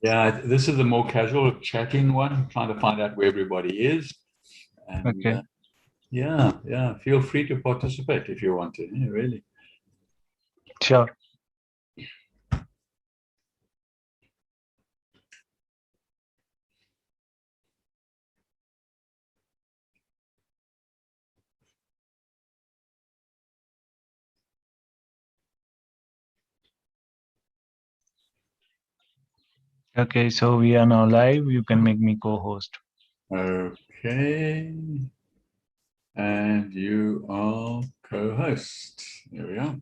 Yeah, this is the more casual chatting one, trying to find out where everybody is. And Okay. yeah, feel free to participate if you want to. Yeah, really. Sure. Okay, so we are now live. You can make me co-host. Okay. And you are co-host. There we are.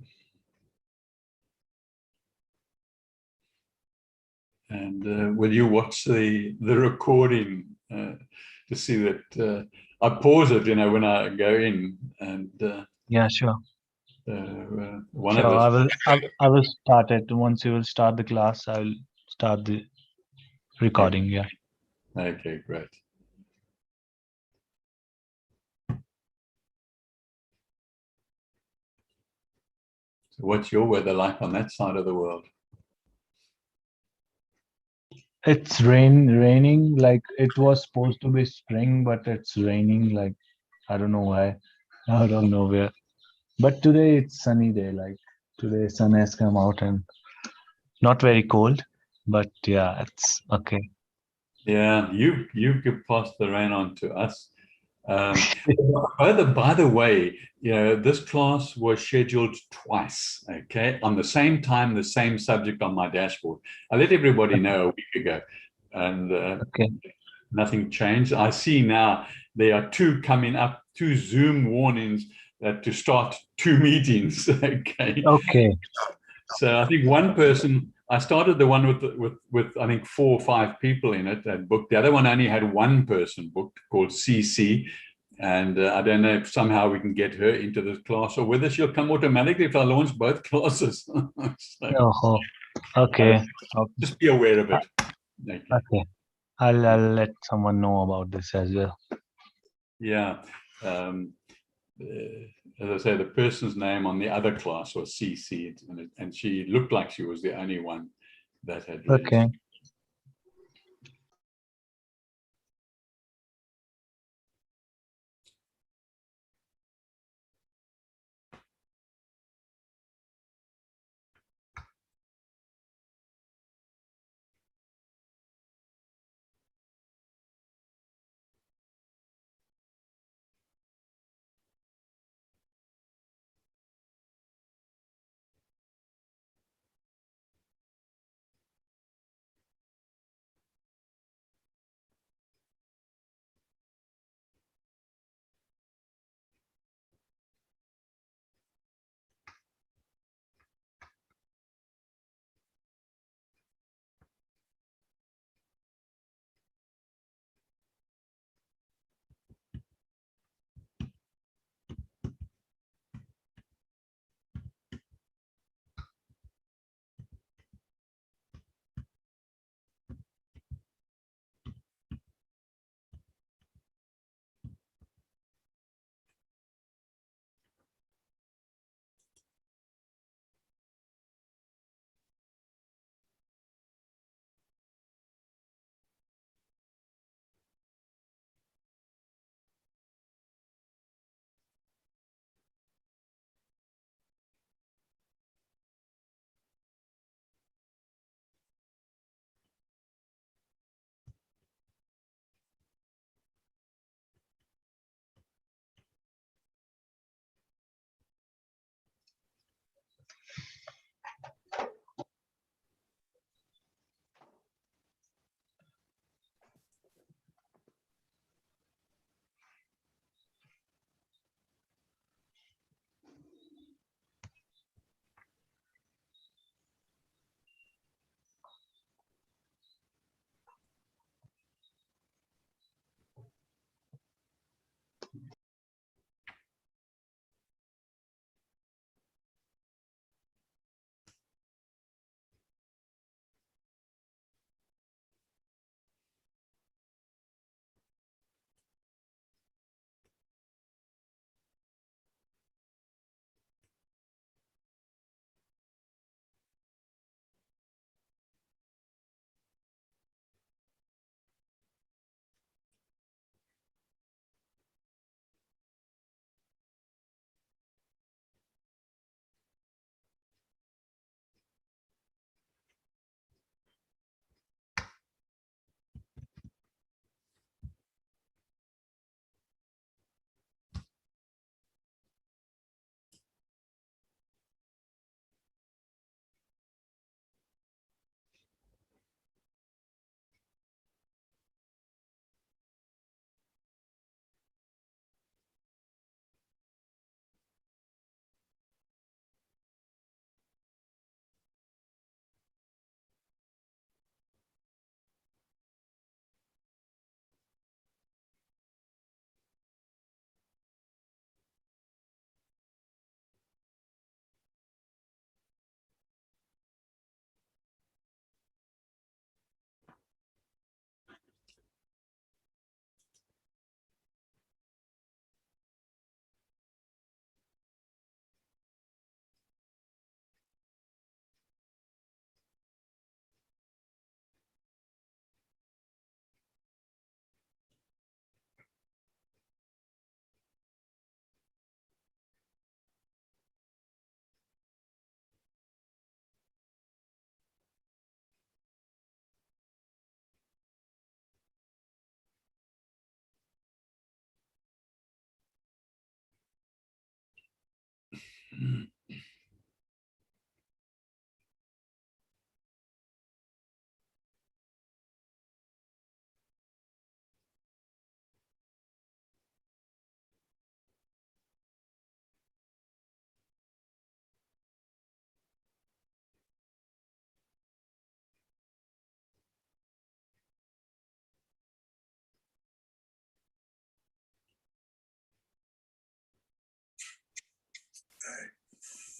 And will you watch the recording to see that I pause it, when I go in, and Yeah, sure. one Sure. of us. I will start it. Once you will start the class, I will start the recording. Yeah. Okay, great. So what's your weather like on that side of the world? It's raining like it was supposed to be spring, but it's raining like I don't know why. I don't know where. But today it's sunny day. Like today sun has come out and not very cold, but yeah, it's okay. Yeah, you could pass the rain on to us. Um, by the way, this class was scheduled twice, okay, on the same time, the same subject on my dashboard. I let everybody know a week ago, and Okay. nothing changed. I see now there are two coming up, two Zoom warnings that to start two meetings, okay. Okay. So I think one person, I started the one with I think 4 or 5 people in it that booked. The other one only had one person booked called CC, and I don't know if somehow we can get her into this class or whether she'll come automatically if I launch both classes. So, Oh, okay. Okay. just be aware of it. Okay. Okay. I'll let someone know about this as well. Yeah. Um, as I say, the person's name on the other class was CC, and she looked like she was the only one that had Okay. registered.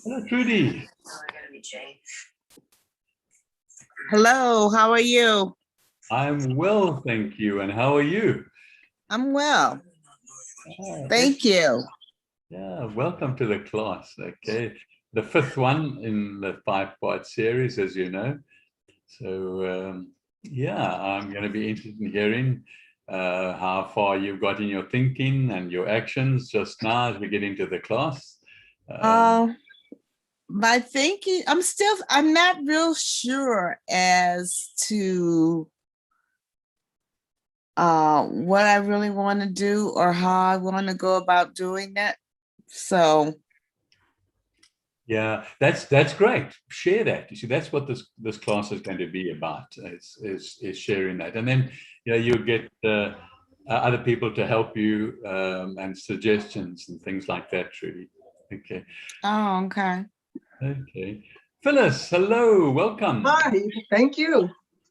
Hello, Trudy. Hello, how are you? I'm well, thank you. And how are you? I'm well. Ah, Thank you. Yeah, welcome to the class. Okay, the fifth one in the 5-part series, as you know. So yeah, I'm going to be interested in hearing how far you've got in your thinking and your actions just now as we get into the class. My thinking, I'm not real sure as to what I really want to do or how I want to go about doing that. So Yeah, that's great. Share that. You see, that's what this class is going to be about. Is sharing that, and then you'll get other people to help you and suggestions and things like that. Trudy. Okay. oh, okay. Okay. Phyllis, hello, welcome. Hi, thank you.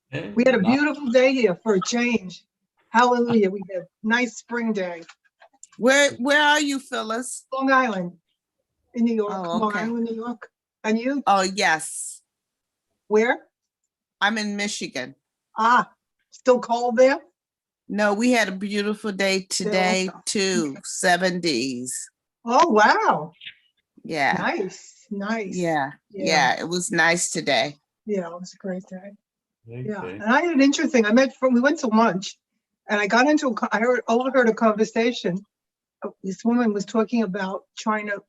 Hey, We had a nice. beautiful day here for a change. Hallelujah. We had a nice spring day. Where are you, Phyllis? Long Island in New York, Oh, Long okay. Island, New York. And you, Oh, yes. where? I'm in Michigan. Ah, still cold there? No, we had a beautiful day today also. too. 70s. Oh, wow. Yeah. Nice, nice. Yeah. Yeah. It was nice today. Yeah, it was a great day. Yeah. Okay. And I had an interesting, we went to lunch and I got into, overheard a conversation. This woman was talking about trying to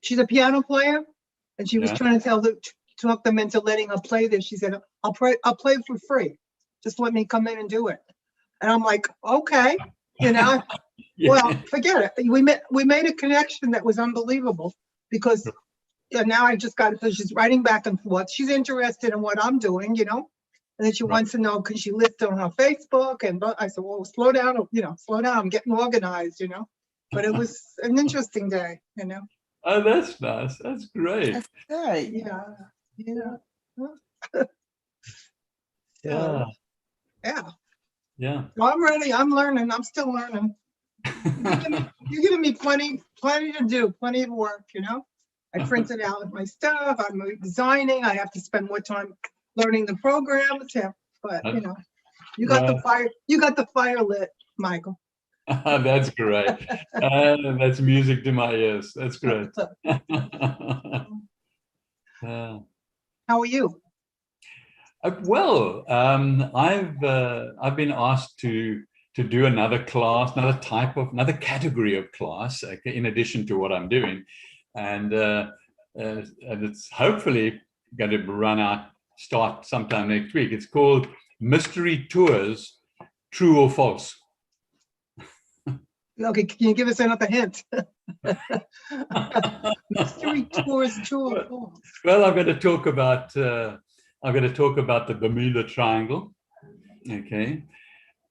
she's a piano player, and she was Yeah. trying to talk them into letting her play this. She said, I'll play for free. Just let me come in and do it. And I'm like, okay, Yeah. well, forget it. We made a connection that was unbelievable because now I just got it. So she's writing back and forth. She's interested in what I'm doing, and then she wants to know, because she listed on her Facebook, and I said, well, slow down, slow down. I'm getting organized, But it was an interesting day, Oh, that's nice. That's great. That's good. Yeah. Yeah. Yeah. Yeah. Well, I'm ready. I'm learning. I'm still learning. You're giving me plenty to do, plenty of work, I printed out my stuff. I'm designing. I have to spend more time learning the programs. Yeah. But you got the fire. You got the fire lit, Michael. That's great. That's music to my ears. That's great. How are you? Well, I've been asked to do another class, another category of class, okay, in addition to what I'm doing, and it's hopefully going to start sometime next week. It's called Mystery Tours, True or False. Okay, can you give us another hint? Mystery Tours, True or False? Well, I'm going to talk about the Bermuda Triangle, okay,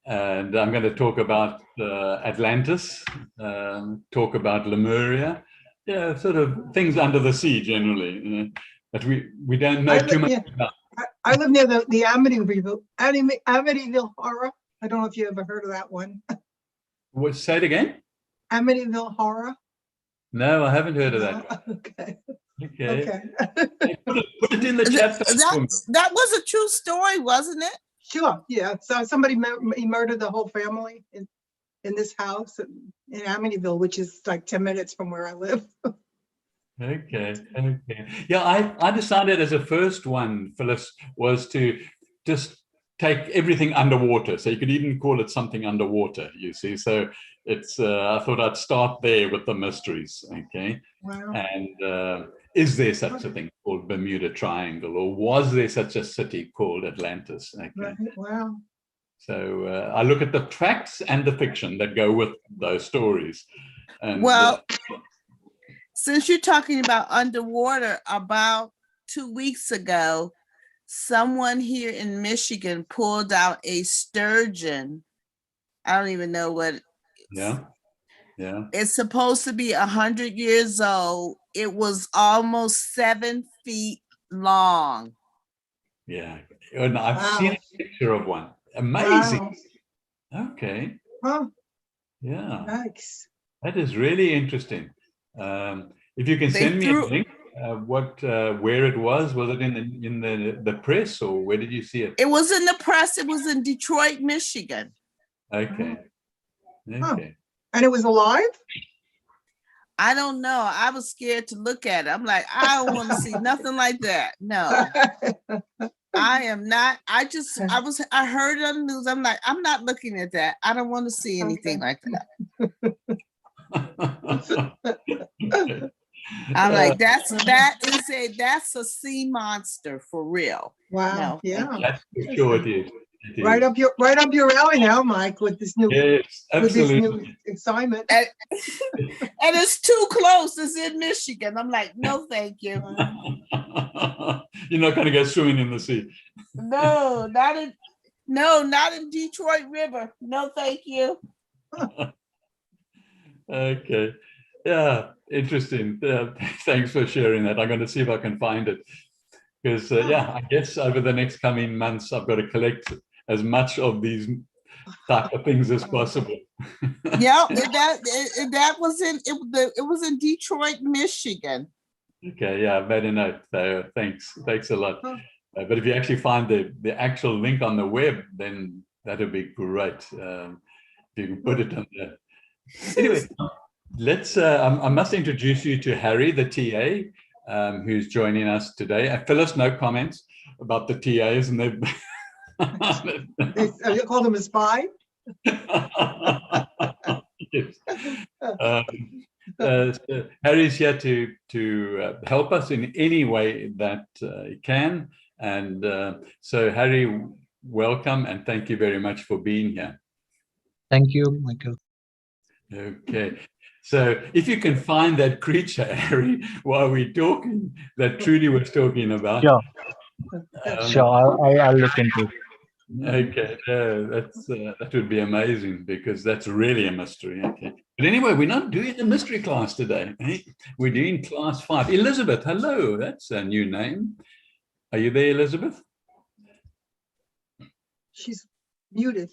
and I'm going to talk about Atlantis, talk about Lemuria, sort of things under the sea generally, but we don't know too much about. I live near the Amityville Horror. I don't know if you ever heard of that one. Say it again. Amityville Horror. No, I haven't heard of that. Okay. Okay. Put it in the chat. That was a true story, wasn't it? Sure. Yeah. So somebody murdered the whole family in this house in Amityville, which is like 10 minutes from where I live. Okay. Yeah, I decided as a first one, Phyllis, was to just take everything underwater. So you could even call it something underwater, you see. So it's I thought I'd start there with the mysteries. Okay. Wow. And is there such a thing called Bermuda Triangle, or was there such a city called Atlantis? Okay. Right. Wow. So I look at the facts and the fiction that go with those stories. And Well, since you're talking about underwater, about 2 weeks ago, someone here in Michigan pulled out a sturgeon. I don't even know what. yeah, It's supposed to be 100 years old. It was almost 7 feet long. yeah. And I've Wow. seen a picture of one. Amazing. Wow. Okay. Huh, Yeah, nice. that is really interesting. If you can They send me a threw- link, where it was it in the press, or where did you see it? It was in the press. It was in Detroit, Michigan. Okay. Huh. Okay. And it was alive? I don't know. I was scared to look at it. I'm like, I don't want to see nothing like that. No, I am not. I heard it on the news. I'm like, I'm not looking at that. I don't want to see anything like that. Okay. I'm like, that's a sea monster for real. Wow, No, yeah. That's for sure it is. It is. Right up your alley now, Mike, with this new, Yes, with this absolutely. new assignment. And it's too close. It's in Michigan. I'm like, no, thank you. You're not going to go swimming in the sea. No, not in Detroit River. No, thank you. Okay. Yeah, interesting. Thanks for sharing that. I'm going to see if I can find it. Because, yeah, I guess over the next coming months, I've got to collect as much of these type of things as possible. Yeah, that was it was in Detroit, Michigan. Okay, yeah, I've made a note. So thanks a lot. But if you actually find the actual link on the web, then that would be great. If you can put it on there. Anyway, let's. I must introduce you to Harry, the TA, who's joining us today. Phyllis, no comments about the TAs, and they've. You called him a spy? Yes. So Harry's here to help us in any way that he can. And so, Harry, welcome and thank you very much for being here. Thank you, Michael. Okay. So if you can find that creature, Harry, while we're talking, that Trudy was talking about. Sure. Sure, I'll look into it. Okay, that would be amazing because that's really a mystery. Okay, but anyway, we're not doing a mystery class today. Eh? We're doing class 5. Elizabeth, hello. That's a new name. Are you there, Elizabeth? She's muted.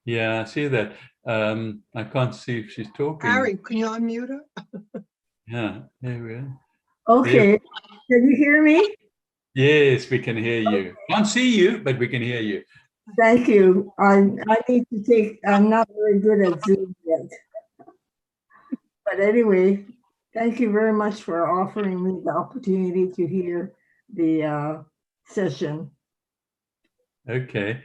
Yeah, I see that. I can't see if she's talking. Harry, can you unmute her? Yeah, there we are. Okay, can you hear me? Yes, we can hear you. Can't see you, but we can hear you. Thank you. I need to take, I'm not very good at Zoom yet. But anyway, thank you very much for offering me the opportunity to hear the session. Okay.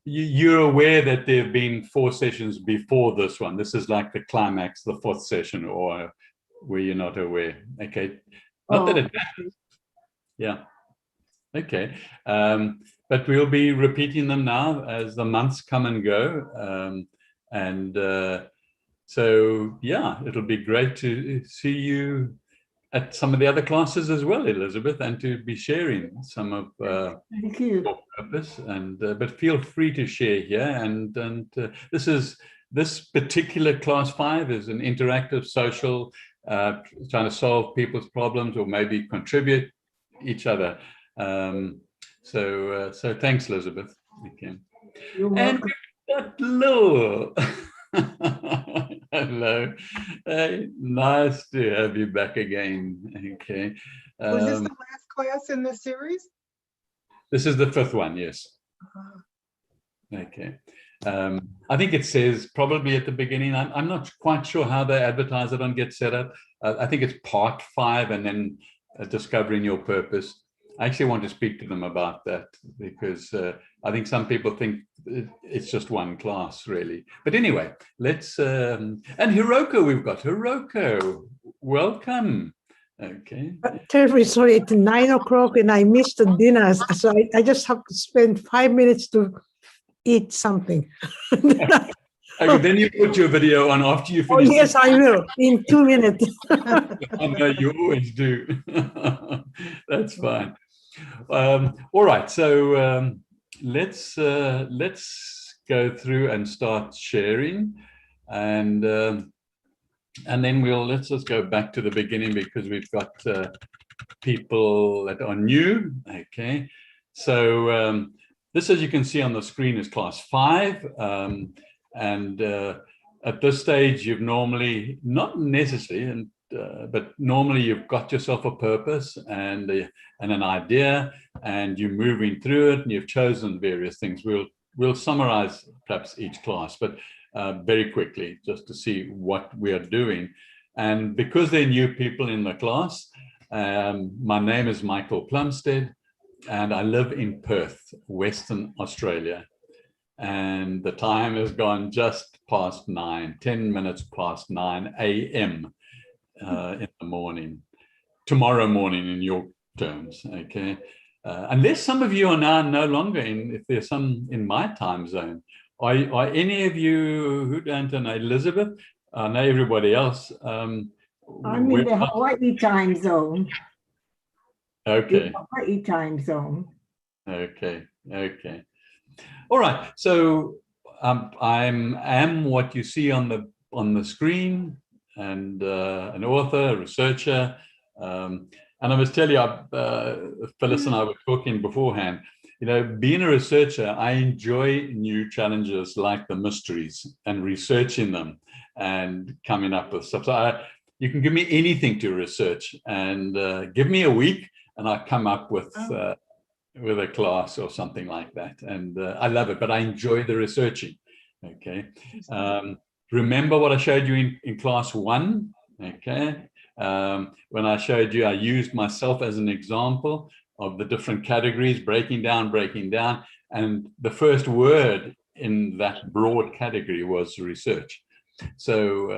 You're aware that there have been 4 sessions before this one. This is like the climax, the 4th session, or were you not aware? Okay. Not that it matters. Yeah. Okay. But we'll be repeating them now as the months come and go. So, yeah, it'll be great to see you at some of the other classes as well, Elizabeth, and to be sharing some of Thank you. your purpose. And but feel free to share here. And this particular class 5 is an interactive, social, trying to solve people's problems or maybe contribute each other. So thanks, Elizabeth. Okay. You're And welcome. we've got Lil. Hello. Nice to have you back again. Okay. Was this the last class in the series? This is the 5th one, yes. Okay. I think it says probably at the beginning. I'm not quite sure how they advertise it on Get Set Up. I think it's part 5 and then discovering your purpose. I actually want to speak to them about that because I think some people think it's just one class, really. But anyway, let's, and Hiroko, we've got Hiroko. Welcome. Okay. Terribly sorry, it's 9 o'clock and I missed the dinner. So I just have to spend 5 minutes to eat something. Okay, then you put your video on after you Oh, finish. yes, I will, in 2 minutes. I know you always do. That's fine. All right, so let's go through and start sharing, and then let's just go back to the beginning because we've got people that are new. Okay, so this, as you can see on the screen, is class 5, and at this stage, you've normally, not necessarily, but normally you've got yourself a purpose and an idea, and you're moving through it, and you've chosen various things. We'll summarize perhaps each class, but very quickly, just to see what we are doing. And because there are new people in the class, my name is Michael Plumstead, and I live in Perth, Western Australia. And the time has gone just past 10 minutes past 9 a.m. In the morning, tomorrow morning in your terms, okay? Unless some of you are now no longer if there's some in my time zone. Are any of you who don't know Elizabeth? I know everybody else. I'm in the Hawaii time zone. Okay. The Hawaii time zone. Okay. All right. So I am what you see on the screen, and an author, a researcher. And I must tell you, Phyllis and I were talking beforehand, being a researcher, I enjoy new challenges like the mysteries and researching them and coming up with stuff. So you can give me anything to research, and give me a week and I come up with a class or something like that. And I love it, but I enjoy the researching. Okay. Remember what I showed you in class 1, okay? When I showed you, I used myself as an example of the different categories, breaking down, and the first word in that broad category was research. So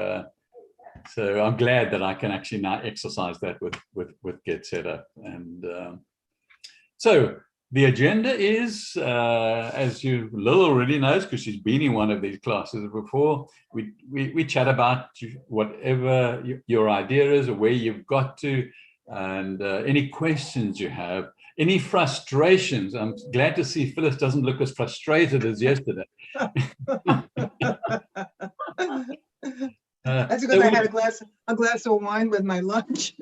I'm glad that I can actually now exercise that with Get Set Up. And so the agenda is, as Lil already knows, because she's been in one of these classes before, we chat about whatever your idea is or where you've got to, and any questions you have, any frustrations. I'm glad to see Phyllis doesn't look as frustrated as yesterday. That's because I had a glass of wine with my lunch.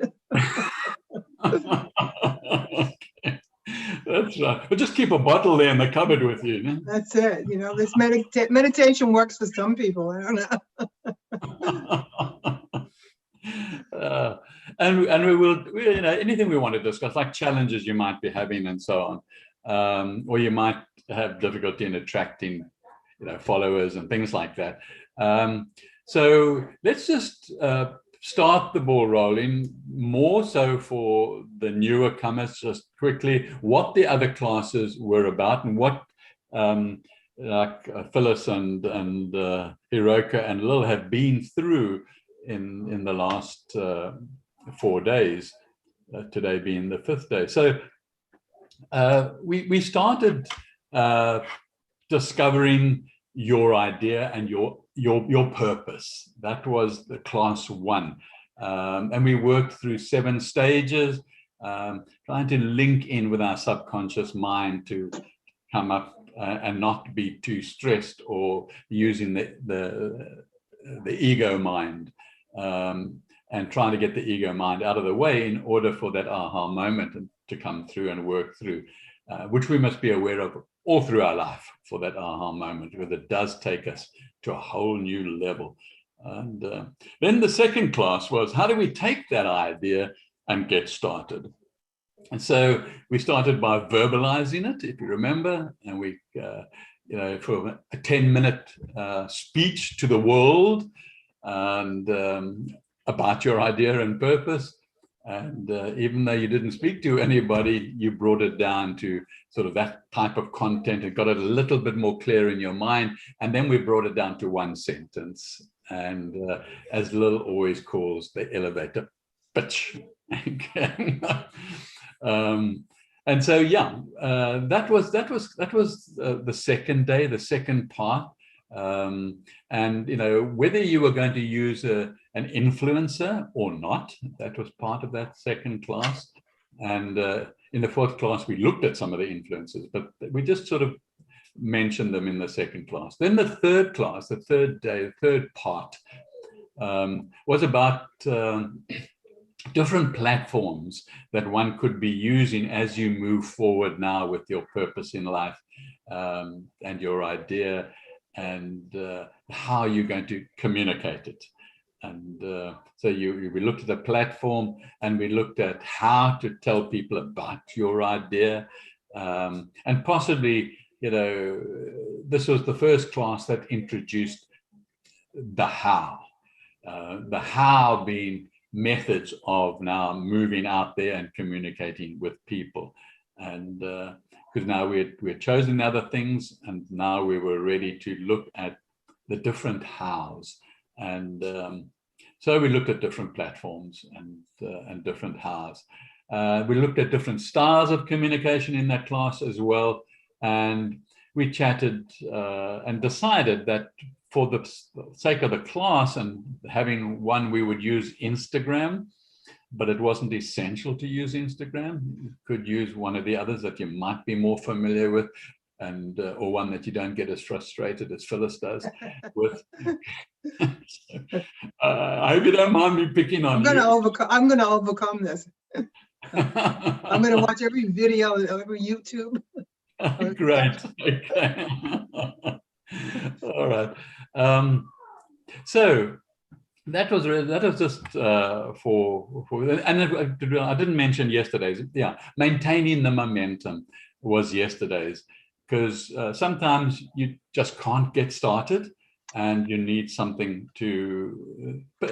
Okay. That's right. But just keep a bottle there in the cupboard with you. No? That's it. This meditation works for some people. I don't know. And we will, anything we want to discuss, like challenges you might be having and so on, or you might have difficulty in attracting, followers and things like that. So let's just start the ball rolling, more so for the newer comers, just quickly, what the other classes were about and what like Phyllis and Hiroka and Lil have been through in the last 4 days, today being the 5th day. So we started discovering your idea and your purpose. That was the class 1. And we worked through 7 stages, trying to link in with our subconscious mind to come up and not be too stressed or using the ego mind, and trying to get the ego mind out of the way in order for that aha moment to come through and work through, which we must be aware of all through our life for that aha moment, because it does take us to a whole new level. And then the second class was, how do we take that idea and get started? And so we started by verbalizing it, if you remember, and we, for a 10-minute speech to the world and about your idea and purpose. And even though you didn't speak to anybody, you brought it down to sort of that type of content and got it a little bit more clear in your mind. And then we brought it down to 1 sentence. And as Lil always calls, the elevator pitch. And so, yeah, that was the second day, the second part. And whether you were going to use an influencer or not, that was part of that second class. And in the fourth class, we looked at some of the influencers, but we just sort of mentioned them in the second class. Then the third class, the third day, the third part, was about different platforms that one could be using as you move forward now with your purpose in life, and your idea, and how you're going to communicate it. And so we looked at the platform, and we looked at how to tell people about your idea, and possibly, this was the first class that introduced the how being methods of now moving out there and communicating with people. And because now we're chosen other things, and now we were ready to look at the different hows. And so we looked at different platforms and different hows. We looked at different styles of communication in that class as well. And we chatted and decided that for the sake of the class and having one, we would use Instagram, but it wasn't essential to use Instagram. You could use one of the others that you might be more familiar with, and or one that you don't get as frustrated as Phyllis does with. I hope you don't mind me picking on I'm gonna overcome this. I'm gonna watch every video, every YouTube. Great. Okay. All right. So that was just for and I didn't mention yesterday's. Yeah, maintaining the momentum was yesterday's, because sometimes you just can't get started, and you need something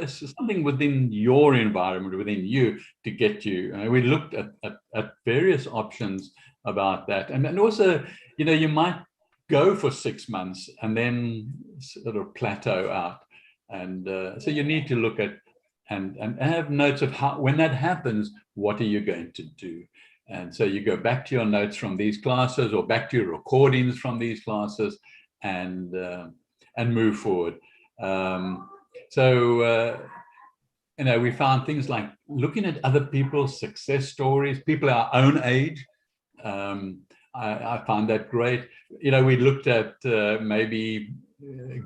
something within your environment, within you, to get you. And we looked at various options about that, and also, you might go for 6 months and then sort of plateau out, and so you need to look at and have notes of how, when that happens, what are you going to do? And so you go back to your notes from these classes, or back to your recordings from these classes, and move forward. We found things like looking at other people's success stories, people our own age. I found that great. We looked at maybe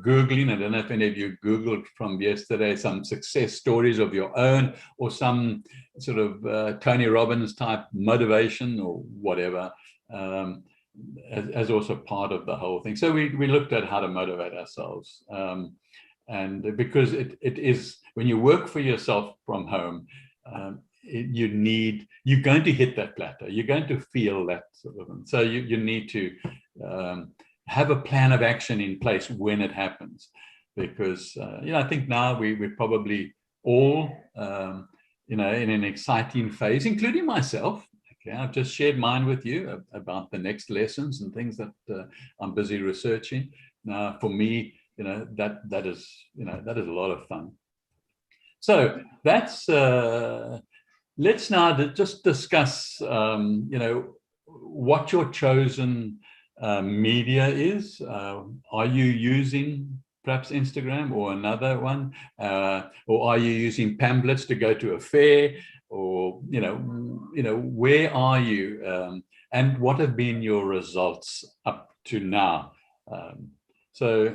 Googling. I don't know if any of you Googled from yesterday some success stories of your own, or some sort of Tony Robbins type motivation or whatever, as also part of the whole thing. So we looked at how to motivate ourselves. And because it is, when you work for yourself from home, you're going to hit that plateau. You're going to feel that sort of thing. So you need to have a plan of action in place when it happens, because I think now we're probably all in an exciting phase, including myself. Okay, I've just shared mine with you about the next lessons and things that I'm busy researching. Now, for me, that is a lot of fun. So that's. Let's now just discuss, what your chosen media is. Are you using perhaps Instagram or another one, or are you using pamphlets to go to a fair, or where are you, and what have been your results up to now? So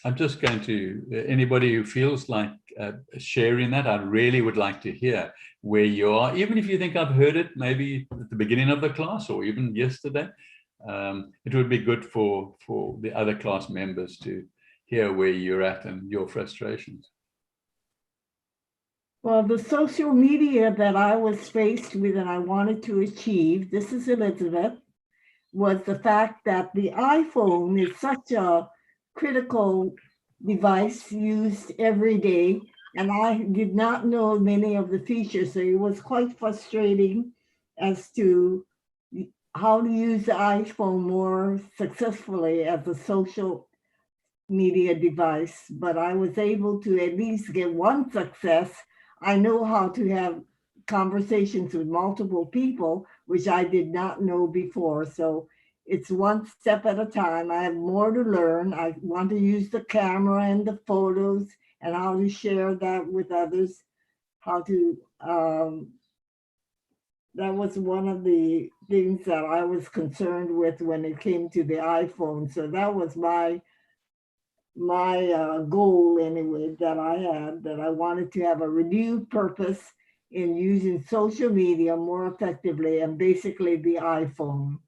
I'm just going to, anybody who feels like sharing that, I really would like to hear where you are, even if you think I've heard it maybe at the beginning of the class or even yesterday. It would be good for the other class members to hear where you're at and your frustrations. Well, the social media that I was faced with and I wanted to achieve, this is Elizabeth, was the fact that the iPhone is such a critical device used every day, and I did not know many of the features, so it was quite frustrating as to how to use the iPhone more successfully as a social media device. But I was able to at least get one success. I know how to have conversations with multiple people, which I did not know before. So It's one step at a time. I have more to learn. I want to use the camera and the photos and how to share that with others, how to, that was one of the things that I was concerned with when it came to the iPhone. So that was my goal anyway, that I had, that I wanted to have a renewed purpose in using social media more effectively, and basically the iPhone.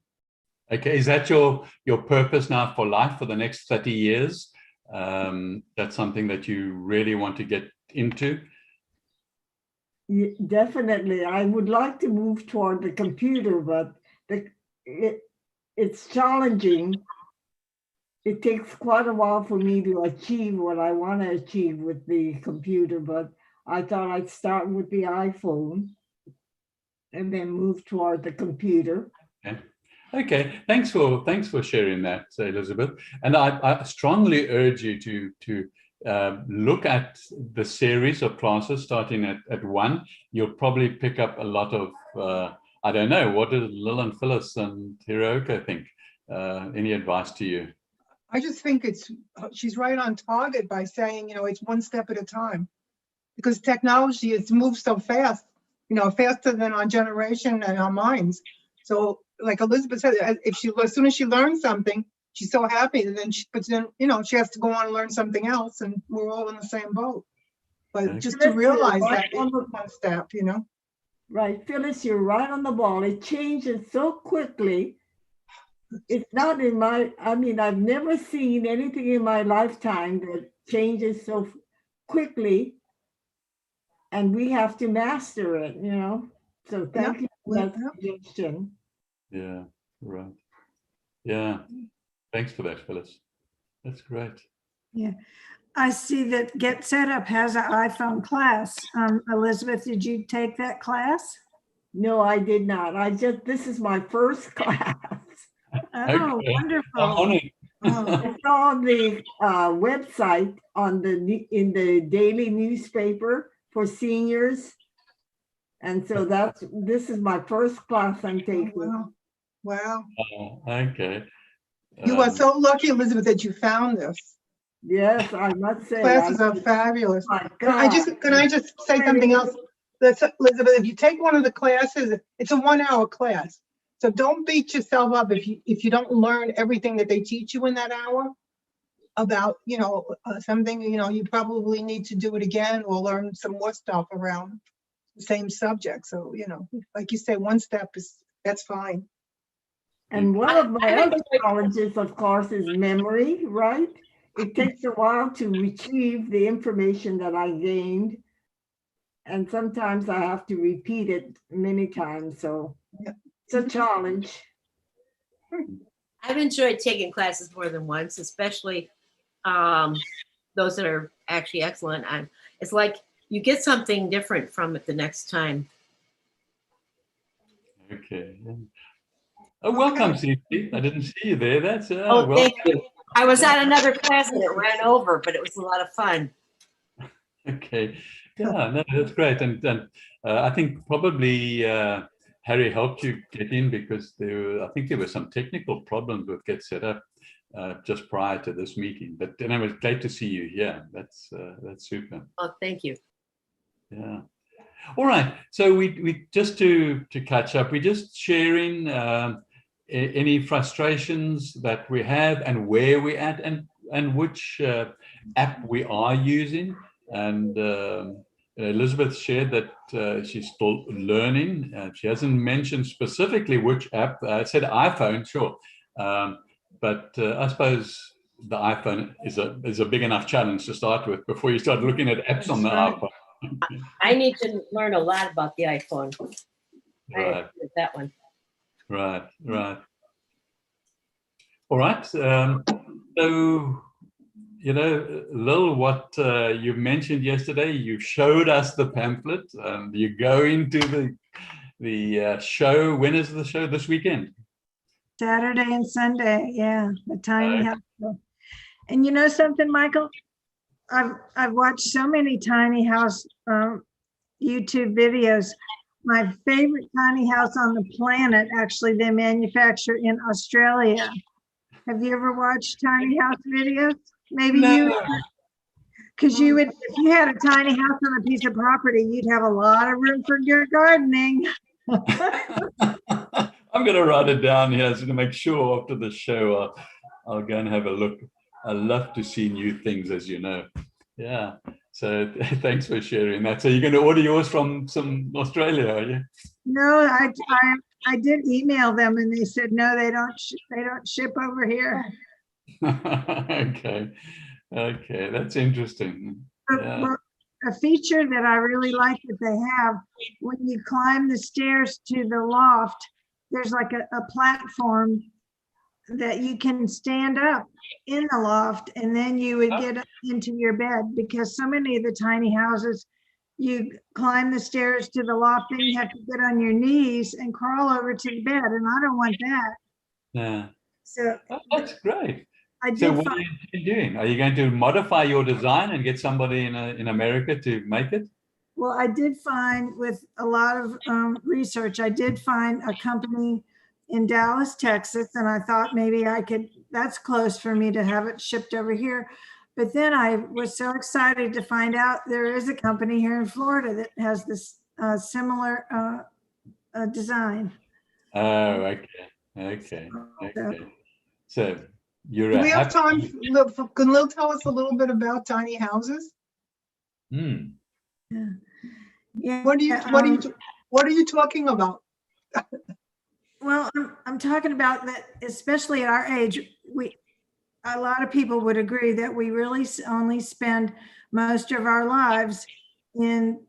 Okay, is that your purpose now for life for the next 30 years? That's something that you really want to get into? Definitely. I would like to move toward the computer, but it's challenging. It takes quite a while for me to achieve what I want to achieve with the computer, but I thought I'd start with the iPhone and then move toward the computer. Okay. Thanks for sharing that, Elizabeth. And I strongly urge you to look at the series of classes starting at 1. You'll probably pick up a lot of, I don't know, what do Lil and Phyllis and Hiroka think? Any advice to you? I just think she's right on target by saying, it's one step at a time. Because technology has moved so fast, faster than our generation and our minds. So like Elizabeth said, as soon as she learns something, she's so happy, and then she has to go on and learn something else, and we're all in the same boat. But just to realize that it's one step, Right, Phyllis, you're right on the ball. It changes so quickly. It's not I've never seen anything in my lifetime that changes so quickly, and we have to master it, So thank you for that suggestion. Yeah, right. Yeah, thanks for that, Phyllis. That's great. Yeah, I see that Get Set Up has an iPhone class. Elizabeth, did you take that class? No, I did not. This is my first class. Oh, Okay. wonderful. It's on the website in the daily newspaper for seniors. And so this is my first class I'm taking. Wow. Okay. You are so lucky, Elizabeth, that you found this. Yes, I must say. Classes are fabulous. My Can I just say something else? Elizabeth, if you take one of the classes, it's a 1-hour class. So don't beat yourself up if you don't learn everything that they teach you in that hour about, something, you probably need to do it again or learn some more stuff around the same subject. So, like you say, one step that's fine. And one of my other challenges, of course, is memory, right? It takes a while to retrieve the information that I gained. And sometimes I have to repeat it many times. So it's a challenge. I've enjoyed taking classes more than once, especially those that are actually excellent. It's like you get something different from it the next time. Okay. Oh, welcome, Cece. I didn't see you there. That's Thank you. I was at another class and it ran over, but it was a lot of fun. Okay. Yeah, no, that's great. And I think probably Harry helped you get in because I think there were some technical problems with Get Set Up just prior to this meeting. But it was great to see you here. That's super. Oh, thank you. Yeah. All right. So we just to catch up, we're just sharing any frustrations that we have and where we're at and which app we are using. And Elizabeth shared that she's still learning. She hasn't mentioned specifically which app. I said iPhone, sure. But I suppose the iPhone is a big enough challenge to start with before you start looking at apps on the iPhone. I need to learn a lot about the iPhone. Right. That one. Right. All right. So, Lil, what you mentioned yesterday, you showed us the pamphlet. You're going to the show. When is the show? This weekend? Saturday and Sunday, yeah, the tiny house. And you know something, Michael? I've watched so many tiny house YouTube videos. my favorite tiny house on the planet, actually, they manufacture in Australia. Have you ever watched tiny house videos? Maybe you, because you would, if you had a tiny house on a piece of property, you'd have a lot of room for your gardening. I'm going to write it down here so to make sure after the show I'll go and have a look. I love to see new things, as you know. Yeah. So thanks for sharing that. So you're going to order yours from some Australia, are you? No, I did email them and they said, no, they don't ship over here. Okay. Okay. That's interesting. Yeah. But a feature that I really like that they have, when you climb the stairs to the loft, there's like a platform that you can stand up in the loft and then you would get up into your bed, because so many of the tiny houses, you climb the stairs to the loft, then you have to get on your knees and crawl over to the bed, and I don't want that. Yeah. So That's great. I So did what are you doing? Are you going to modify your design and get somebody in America to make it? Well, I did find, with a lot of research, I did find a company in Dallas, Texas, and I thought maybe I could, that's close for me to have it shipped over here. But then I was so excited to find out there is a company here in Florida that has this similar design. Oh, okay. Okay. Okay. So you're Do we have happy- time? Can Lil tell us a little bit about tiny houses? Hmm. Yeah. What are you talking about? Well, I'm talking about that, especially at our age, a lot of people would agree that we really only spend most of our lives in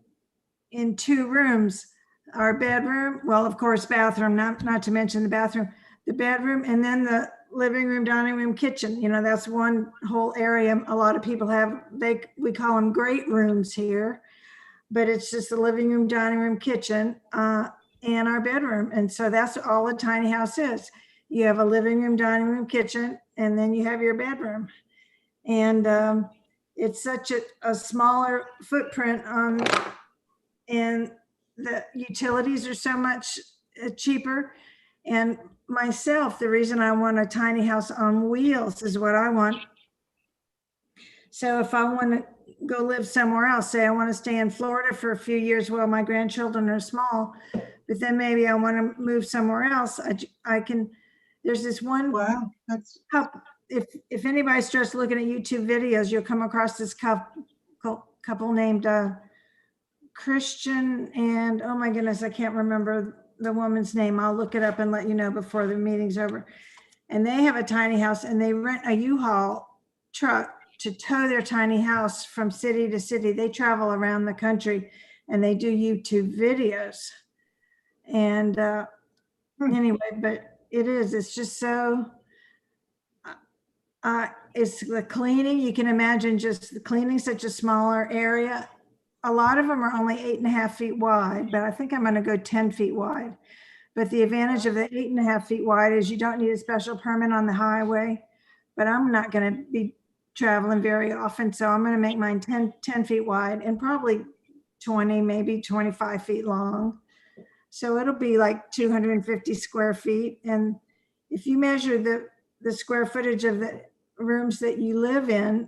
2 rooms, our bedroom, well, of course, bathroom, not to mention the bathroom, the bedroom, and then the living room, dining room, kitchen. You know, that's one whole area. A lot of people have, we call them great rooms here, but it's just the living room, dining room, kitchen, and our bedroom. And so that's all a tiny house is. You have a living room, dining room, kitchen, and then you have your bedroom. And it's such a smaller footprint and the utilities are so much cheaper. And myself, the reason I want a tiny house on wheels is what I want. So if I want to go live somewhere else, say I want to stay in Florida for a few years while my grandchildren are small, but then maybe I want to move somewhere else, I can, there's this one Wow, that's couple, if anybody starts looking at YouTube videos, you'll come across this couple named Christian and, oh my goodness, I can't remember the woman's name. I'll look it up and let you know before the meeting's over. And they have a tiny house and they rent a U-Haul truck to tow their tiny house from city to city. They travel around the country and they do YouTube videos. And anyway, but it's just so, it's the cleaning. You can imagine just cleaning such a smaller area. A lot of them are only 8.5 feet wide, but I think I'm going to go 10 feet wide. But the advantage of the 8.5 feet wide is you don't need a special permit on the highway, but I'm not going to be traveling very often. So I'm going to make mine 10 feet wide and probably 20, maybe 25 feet long. So it'll be like 250 square feet. And if you measure the square footage of the rooms that you live in,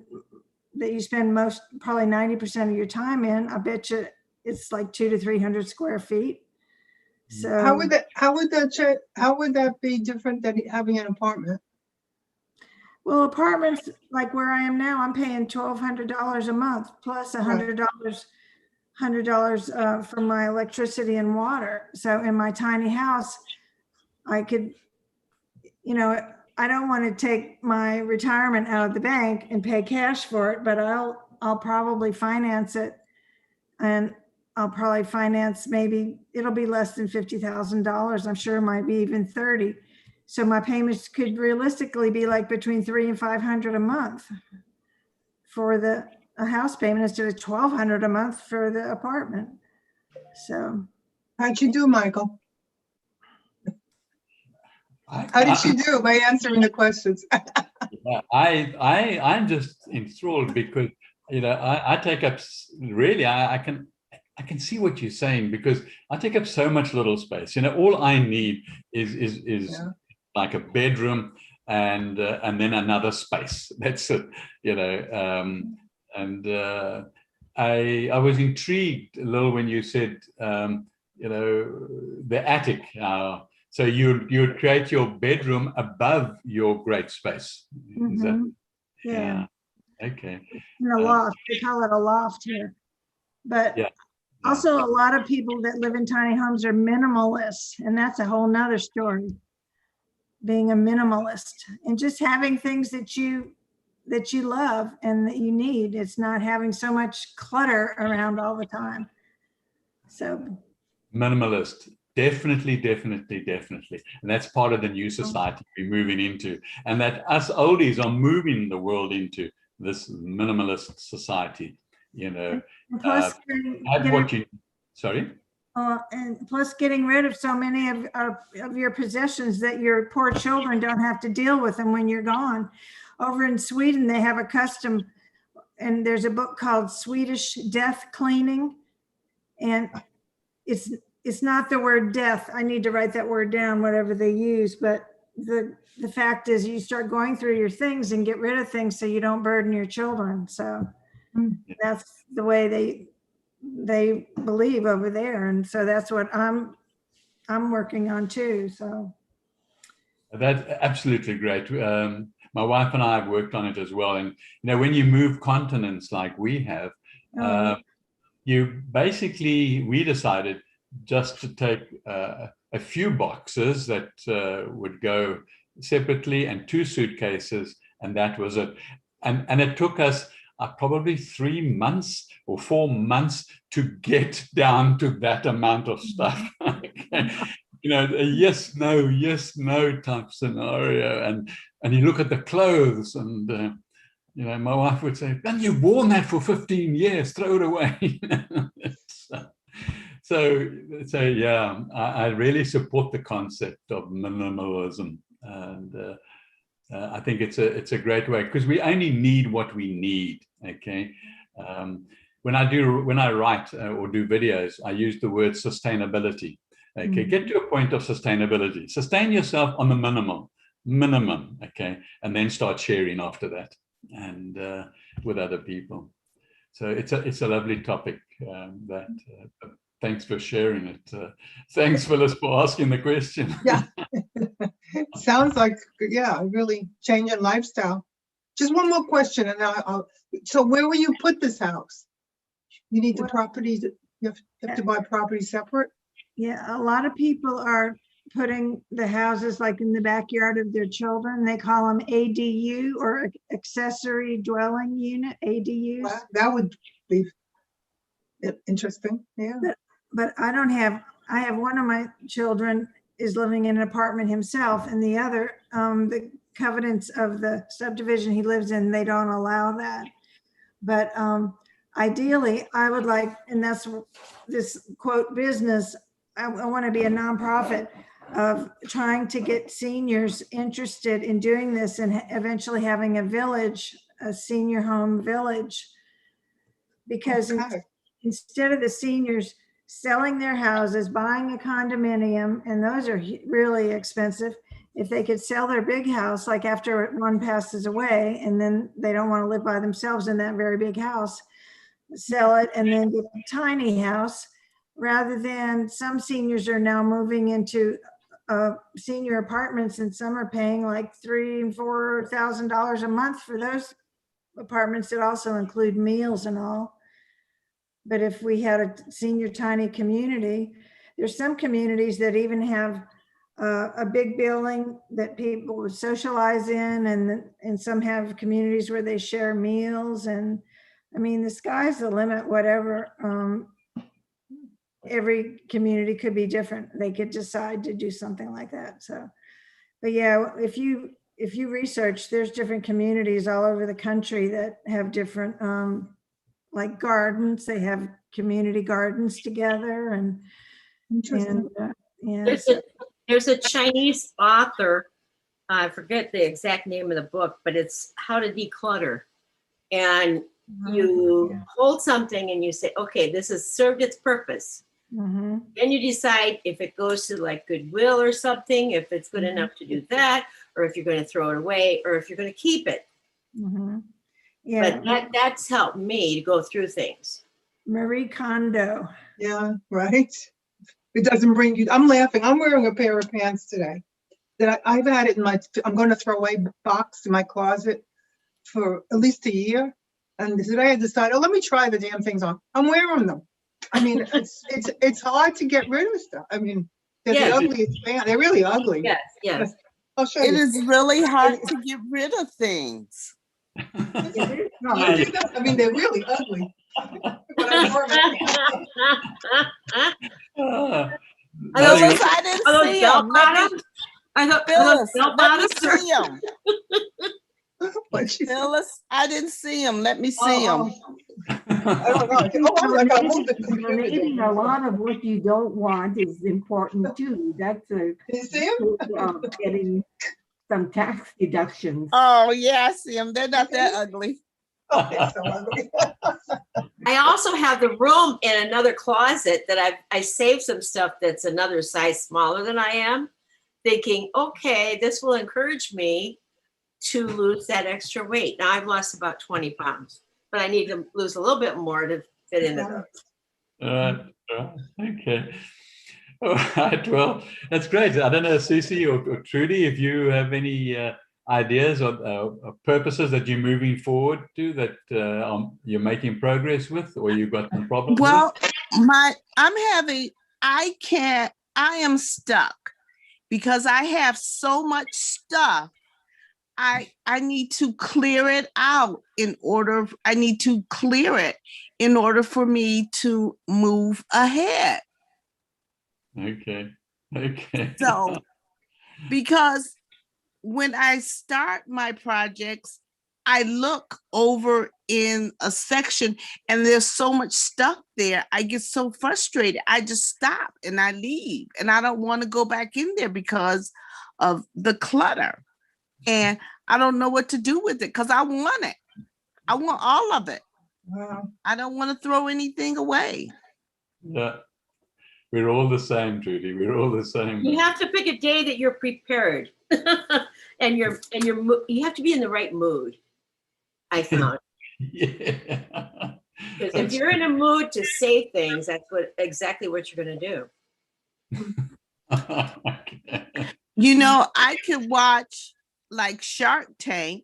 that you spend probably 90% of your time in, I bet you it's like 200 to 300 square feet. So how would that be different than having an apartment? Well, apartments like where I am now, I'm paying $1,200 a month plus $100 for my electricity and water. So in my tiny house, I could, you know, I don't want to take my retirement out of the bank and pay cash for it, but I'll probably finance it, and I'll probably finance, maybe it'll be less than $50,000. I'm sure it might be even 30. So my payments could realistically be like between $300 and $500 a month for a house payment instead of $1,200 a month for the apartment. So How'd you do, Michael? How did you do by answering the questions? I'm just enthralled because, you know, I take up really, I I can see what you're saying, because I take up so much little space. You know, all I need is Yeah. like a bedroom and then another space. That's it. You know, I was intrigued a little when you said, you know, the attic. So you would create your bedroom above your great space. Is that, Mhm. Yeah, okay. in a loft, they call it a loft here. But Yeah. also a lot of people that live in tiny homes are minimalists, and that's a whole nother story. Being a minimalist and just having things that you love and that you need. It's not having so much clutter around all the time. So Minimalist. Definitely. And that's part of the new society we're moving into. And that us oldies are moving the world into this minimalist society. You know, and plus, have what you, sorry? and plus getting rid of so many of your possessions that your poor children don't have to deal with them when you're gone. Over in Sweden, they have a custom, and there's a book called Swedish Death Cleaning. And it's not the word death. I need to write that word down, whatever they use. But the fact is you start going through your things and get rid of things so you don't burden your children. So that's the way they believe over there. And so that's what I'm working on too. So That's absolutely great. My wife and I have worked on it as well. And, you know, when you move continents like we have, you basically, we decided just to take a few boxes that would go separately and 2 suitcases, and that was it. And it took us probably 3 months or 4 months to get down to that amount of stuff. Okay. You know, a yes, no type scenario. And you look at the clothes and, you know, my wife would say, "Man, you've worn that for 15 years, throw it away." So yeah, I really support the concept of minimalism. And I think it's a great way, because we only need what we need, okay? When I write or do videos, I use the word sustainability. Okay, get to a point of sustainability. Sustain yourself on the minimum, okay, and then start sharing after that and with other people. So it's a lovely topic. Thanks for sharing it. Thanks, Phyllis, for asking the question. Yeah. Sounds like, yeah, really changing lifestyle. Just one more question, and so where will you put this house? You need the properties, you have to buy property separate? yeah, a lot of people are putting the houses like in the backyard of their children. They call them ADU, or accessory dwelling unit, ADUs. Well, that would be interesting, yeah. But I have one of my children is living in an apartment himself, and the other, the covenants of the subdivision he lives in, they don't allow that. But ideally, I would like, and that's this quote business, I want to be a nonprofit of trying to get seniors interested in doing this and eventually having a village, a senior home village. Because instead of the seniors selling their houses, buying a condominium, and those are really expensive, if they could sell their big house, like after one passes away, and then they don't want to live by themselves in that very big house, sell it and then get a tiny house, rather than some seniors are now moving into senior apartments, and some are paying like $3,000 and $4,000 a month for those apartments that also include meals and all. But if we had a senior tiny community, there's some communities that even have a big building that people would socialize in, and some have communities where they share meals. And I mean, the sky's the limit, whatever. Every community could be different. They could decide to do something like that. So, but yeah, if you research, there's different communities all over the country that have different, like gardens. They have community gardens together, and yeah. There's a Chinese author, I forget the exact name of the book, but it's How to Declutter. And You hold something and you say, okay, this has served its purpose. Mhm. Then you decide if it goes to like Goodwill or something, if it's good enough to do that, or if you're going to throw it away, or if you're going to keep it. Mhm. Yeah, But that's helped me to go through things. Marie Kondo. Yeah, right. It doesn't bring you, I'm laughing. I'm wearing a pair of pants today that I've had it in my, I'm going to throw away box in my closet for at least a year. And today I decided, oh, let me try the damn things on. I'm wearing them. I mean, it's hard to get rid of stuff. I mean, they're Yeah. the ugliest pants. They're really ugly. Yes, yes. I'll show It you. is really hard to get rid of things. It is You hard. do that? I mean, they're really ugly. But I wore them. Ah, Are those- Phyllis, I didn't Are those see bell them. Let me, bottoms? Are those Phyllis, bell let me bottoms? see them. What she said. Phyllis, I didn't see them. Let me see them. I don't know. Oh, I got moved the computer. Donating a down. lot of what you don't want is important too. That's a You see them? getting some tax deductions. Oh, yeah, I see them. They're not that ugly. Oh, they're so ugly. I also have the room in another closet that I saved some stuff that's another size smaller than I am, thinking, okay, this will encourage me to lose that extra weight. Now I've lost about 20 pounds, but I need to lose a little bit more to fit into those. Okay. All right. Well, that's great. I don't know, Cece or Trudy, if you have any ideas or purposes that you're moving forward to that you're making progress with, or you've got some problems Well, with? I am stuck because I have so much stuff. I need to clear it out I need to clear it in order for me to move ahead. Okay. So, because when I start my projects, I look over in a section and there's so much stuff there. I get so frustrated. I just stop and I leave, and I don't want to go back in there because of the clutter. And I don't know what to do with it because I want it. I want all of it. Wow. I don't want to throw anything away. Yeah. We're all the same, Trudy. We're all the same. You have to pick a day that you're prepared, and you have to be in the right mood. I found, Yeah. because if you're in a mood to say things, that's exactly what you're going to do. Okay. You know, I could watch like Shark Tank,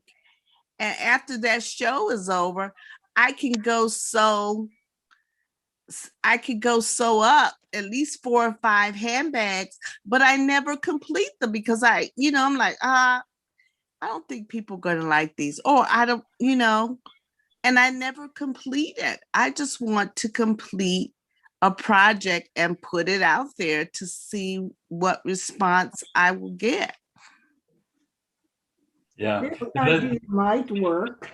and after that show is over, I could go sew up at least 4 or 5 handbags, but I never complete them because I'm like, I don't think people are gonna like these, or I don't, and I never complete it. I just want to complete a project and put it out there to see what response I will get. Yeah. This idea might work.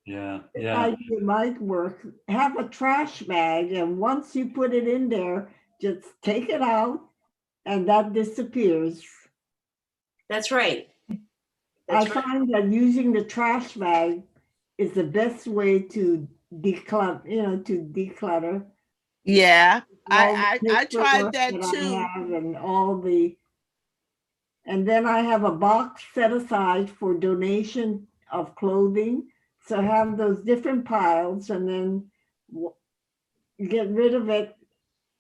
Yeah. This Yeah. idea might work. Have a trash bag, and once you put it in there, just take it out, and that disappears. That's right. I That's right. find that using the trash bag is the best way to declutter. Yeah, all I the tried paperwork that I too. have and then I have a box set aside for donation of clothing. So I have those different piles, and then get rid of it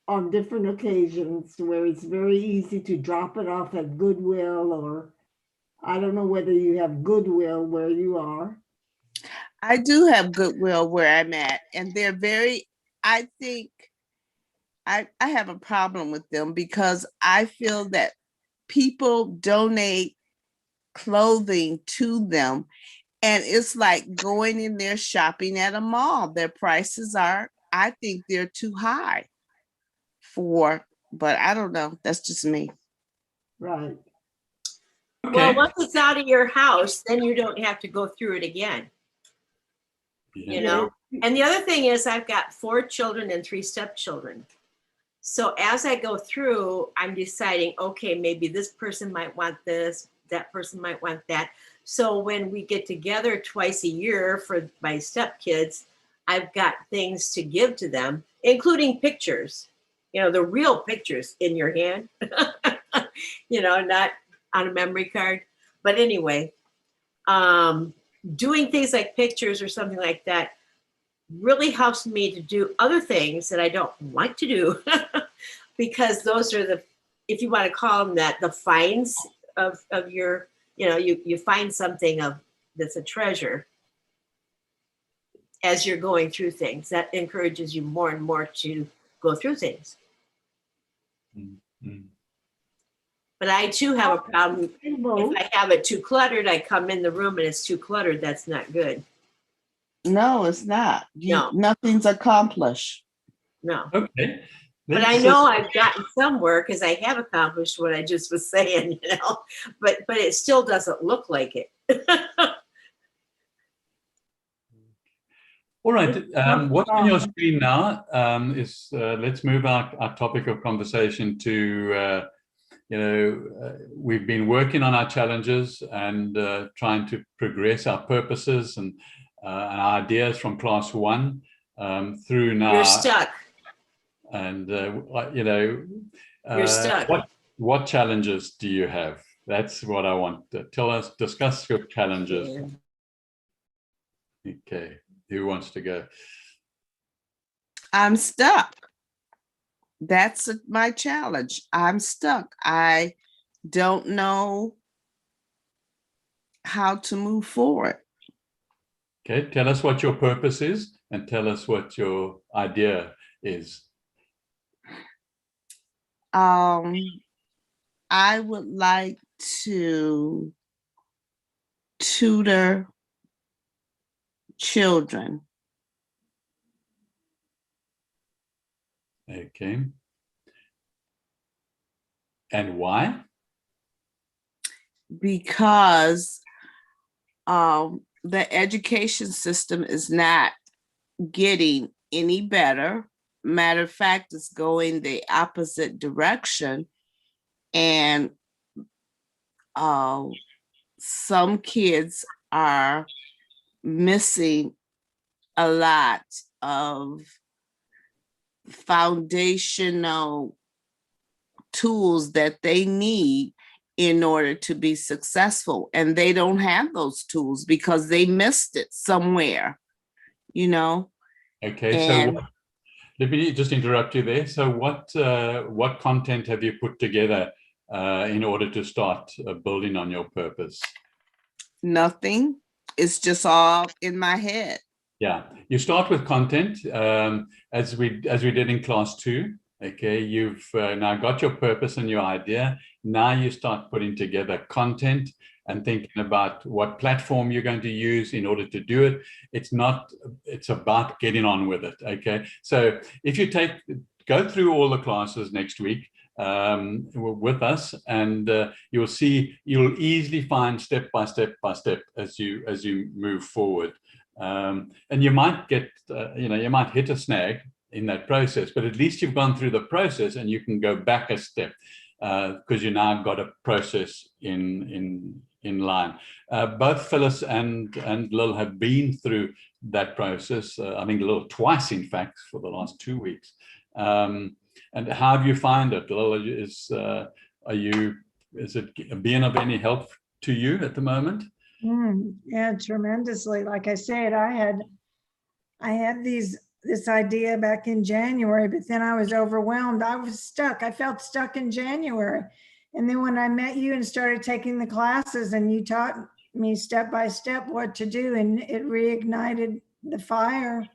on different occasions where it's very easy to drop it off at Goodwill, or I don't know whether you have Goodwill where you are. I do have Goodwill where I'm at, and I think I have a problem with them because I feel that people donate clothing to them, and it's like going in there shopping at a mall. Their prices I think they're too high but I don't know. That's just me. Right. Well, once it's out of your house, then you don't have to go through it again. You know? And the other thing is I've got 4 children and 3 stepchildren. So as I go through, I'm deciding, okay, maybe this person might want this, that person might want that. So when we get together twice a year for my stepkids, I've got things to give to them, including pictures, the real pictures in your hand, not on a memory card. But anyway, doing things like pictures or something like that really helps me to do other things that I don't want to do because those are if you want to call them that, the finds of your, you find something that's a treasure as you're going through things. That encourages you more and more to go through things. Mm. But I too have a problem. If I have it too cluttered, I come in the room and it's too cluttered. That's not good. No, it's not. No. Nothing's accomplished. No. Okay. But I know I've gotten somewhere because I have accomplished what I just was saying, but it still doesn't look like it. All right. What's on your screen now is let's move our topic of conversation to, we've been working on our challenges and trying to progress our purposes and our ideas from class 1 through now. You're stuck. And, You're stuck. What challenges do you have? That's what I want. Discuss your challenges. Yeah. Okay. Who wants to go? I'm stuck. That's my challenge. I'm stuck. I don't know how to move forward. Okay, tell us what your purpose is and tell us what your idea is. I would like to tutor children. Okay. And why? Because the education system is not getting any better. Matter of fact, it's going the opposite direction. And some kids are missing a lot of foundational tools that they need in order to be successful. And they don't have those tools because they missed it somewhere, Okay, And- so let me just interrupt you there. So what content have you put together in order to start building on your purpose? Nothing. It's just all in my head. Yeah, you start with content as we did in class 2. Okay, you've now got your purpose and your idea. Now you start putting together content and thinking about what platform you're going to use in order to do it. It's about getting on with it. Okay, so if you go through all the classes next week with us, and you'll easily find step by step as you move forward. And you might get, you might hit a snag in that process, but at least you've gone through the process and you can go back a step because you now got a process in line. Both Phyllis and Lil have been through that process. I think Lil twice, in fact, for the last 2 weeks. And how have you found it, Lil? Is it being of any help to you at the moment? Yeah, tremendously. Like I said, I had this idea back in January, but then I was overwhelmed. I was stuck. I felt stuck in January. And then when I met you and started taking the classes and you taught me step by step what to do, and it reignited the fire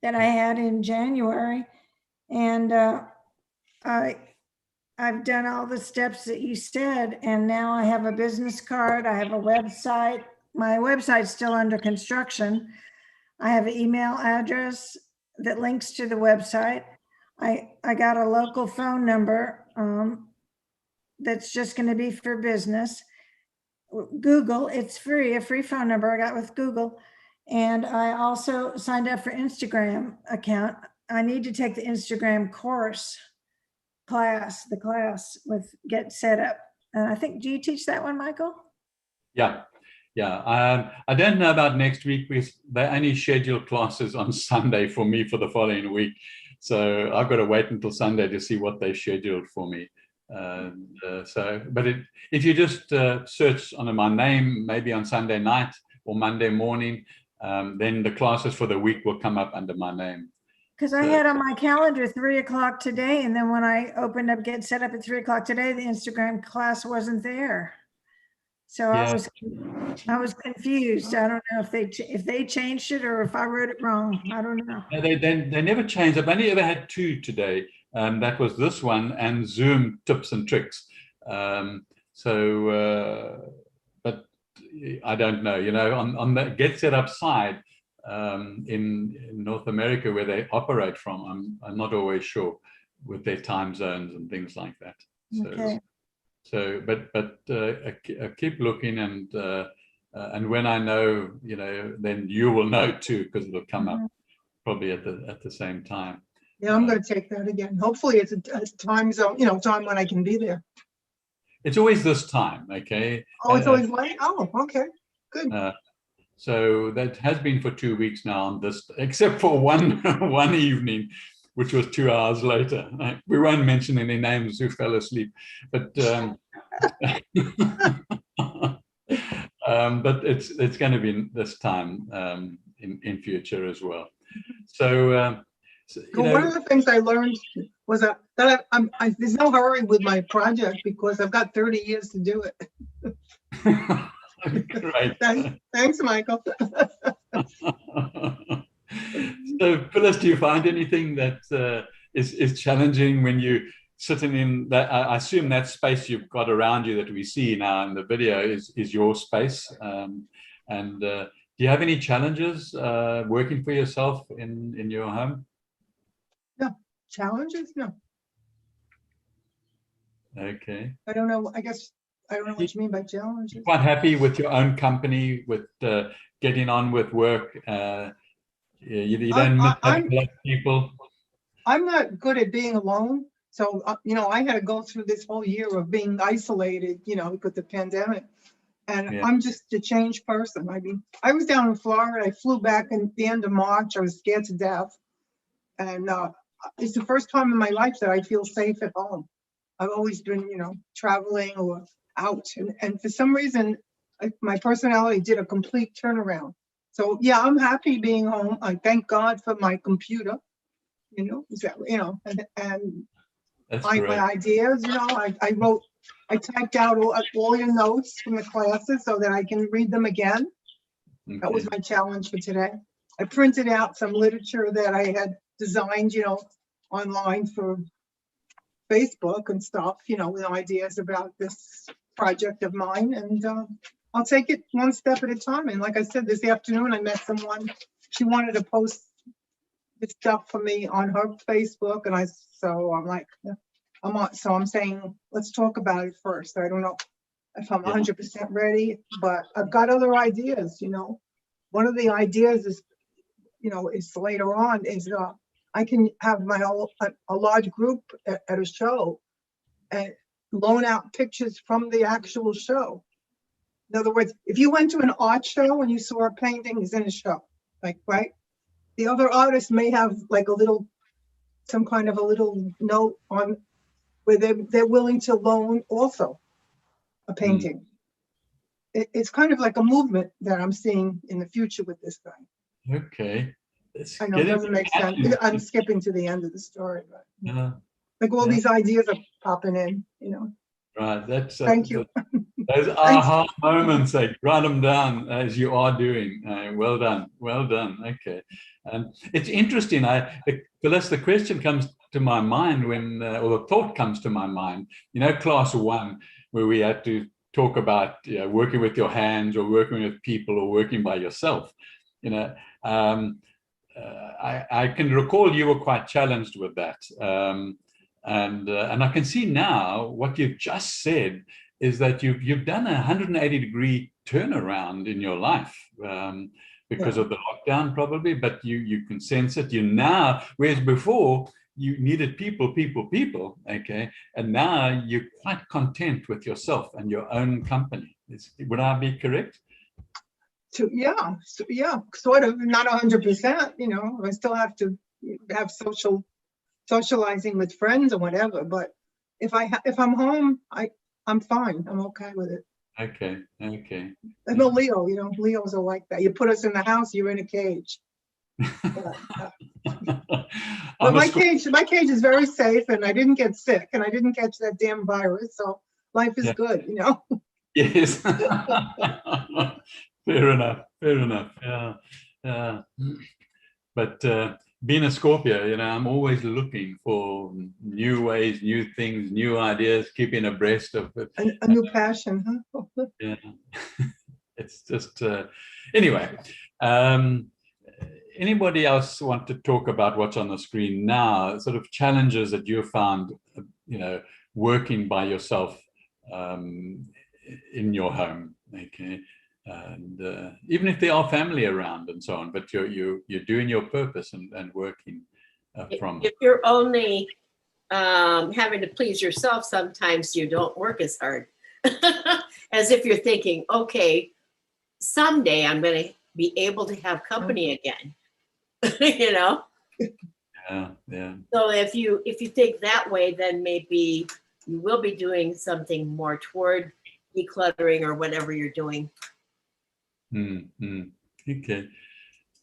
that I had in January. And I've done all the steps that you said, and now I have a business card. I have a website. My website's still under construction. I have an email address that links to the website. I got a local phone number that's just going to be for business. Google, it's free, a free phone number I got with Google. And I also signed up for Instagram account. I need to take the Instagram class with Get Set Up. I think, do you teach that one, Michael? Yeah. Yeah, I don't know about next week because they only schedule classes on Sunday for me for the following week. So I've got to wait until Sunday to see what they scheduled for me. But if you just search under my name, maybe on Sunday night or Monday morning, then the classes for the week will come up under my name. Because I had on my calendar 3 o'clock today, and then when I opened up, get set up at 3 o'clock today, the Instagram class wasn't there. So Yeah. I was confused. I don't know if they changed it or if I wrote it wrong. I don't know. No, they never changed. I've only ever had 2 today. That was this one and Zoom tips and tricks. But I don't know. You know, on the Get Set Up side in North America where they operate from, I'm not always sure with their time zones and things like that. Okay. So, but I keep looking, and when I know, you know, then you will know too, because it'll come up probably at the same time. Yeah, I'm going to take that again. Hopefully it's a time zone, you know, time when I can be there. It's always this time, okay? Oh, it's always late? Oh, okay, good. So that has been for 2 weeks now on this, except for one evening, which was 2 hours later. We won't mention any names who fell asleep, but but it's going to be this time in future as well. So, One of the things I learned was that there's no hurry with my project because I've got 30 years to do it. Great. Thanks, Michael. So, Phyllis, do you find anything that is challenging when you sitting in that? I assume that space you've got around you that we see now in the video is your space. Do you have any challenges working for yourself in your home? No challenges. No. Okay. I don't know. I guess I don't know what you mean by challenges. You're quite happy with your own company, with getting on with work. You don't miss a lot of people. I'm not good at being alone. So, you know, I had to go through this whole year of being isolated, you know, with the pandemic. And Yeah. I'm just a changed person. I mean, I was down in Florida. I flew back at the end of March. I was scared to death. And it's the first time in my life that I feel safe at home. I've always been, you know, traveling or out. And for some reason, my personality did a complete turnaround. So, yeah, I'm happy being home. I thank God for my computer, you know, and That's my great. ideas, you know, I typed out all your notes from the classes so that I can read them again. That was Okay. my challenge for today. I printed out some literature that I had designed, you know, online for Facebook and stuff, you know, with ideas about this project of mine. And I'll take it one step at a time. And like I said, this afternoon, I met someone, she wanted to post this stuff for me on her Facebook. And so I'm like, I'm saying, let's talk about it first. I don't know if I'm 100% ready, but I've got other ideas, you know. One of the ideas is, you know, is later on is I can have a large group at a show and loan out pictures from the actual show. In other words, if you went to an art show and you saw a painting is in a show, like, right? The other artists may have like some kind of a little note on where they're willing to loan also a painting. It's kind of like a movement that I'm seeing in the future with this guy. Okay. I know it doesn't make sense. I'm skipping to the end of the story, but like all these ideas are popping in, you know. Right. That's Thank you. Those aha moments, like write them down as you are doing. Well done. Well done. Okay. It's interesting. Phyllis, the question comes to my mind when, or the thought comes to my mind, you know, class 1, where we had to talk about working with your hands or working with people or working by yourself. You know, I can recall you were quite challenged with that. And I can see now what you've just said is that you've done a 180-degree turnaround in your life because of the lockdown probably, but you can sense it. You now, whereas before you needed people, okay? And now you're quite content with yourself and your own company. Would I be correct? yeah, sort of, not 100%, you know, I still have to have socializing with friends or whatever, but if I'm home, I'm fine. I'm okay with it. Okay. Okay. I'm a Leo, you know, Leos are like that. You put us in the house, you're in a cage. But I'm a my Scorp- cage is very safe, and I didn't get sick, and I didn't catch that damn virus, so life is Yeah. good, you know. Yes. Fair enough. Fair enough. Yeah. Yeah. But being a Scorpio, you know, I'm always looking for new ways, new things, new ideas, keeping abreast of it. A new passion, huh? Yeah. It's just anyway. Anybody else want to talk about what's on the screen now? Sort of challenges that you found, you know, working by yourself in your home. Okay. And even if there are family around and so on, but you're doing your purpose and working from. If you're only having to please yourself, sometimes you don't work as hard. As if you're thinking, okay, someday I'm going to be able to have company again. You know. Yeah, yeah. So if you think that way, then maybe you will be doing something more toward decluttering or whatever you're doing. Okay,